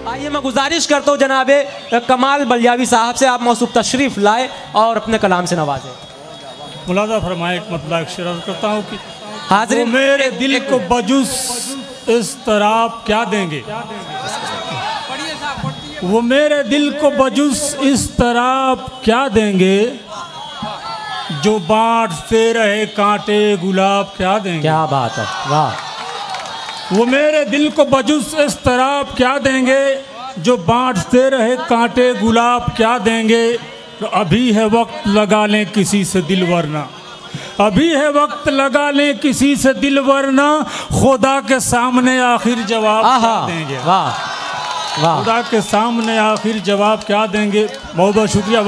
आइए मैं गुजारिश करता हूँ जनाबे कमाल बलियावी साहब से, आप मौसूफ तशरीफ़ लाए और अपने कलाम से नवाजें। मुलाजा फरमाए एक मतलब एक शेर करता हूँ कि हाज़िर मेरे दिल को बजुस इस तरह क्या देंगे, वो मेरे दिल को बजुस इस तरह क्या देंगे, जो बांटते रहे कांटे गुलाब क्या देंगे। क्या बात है, वाह। वो मेरे दिल को बजुस इस तरह क्या देंगे, जो बांटते रहे कांटे गुलाब क्या देंगे। तो अभी है वक्त लगा लें किसी से दिल वरना, अभी है वक्त लगा लें किसी से दिल वरना, खुदा के सामने आखिर जवाब क्या देंगे। वाह वाह, खुदा के सामने आखिर जवाब क्या देंगे। बहुत बहुत शुक्रिया।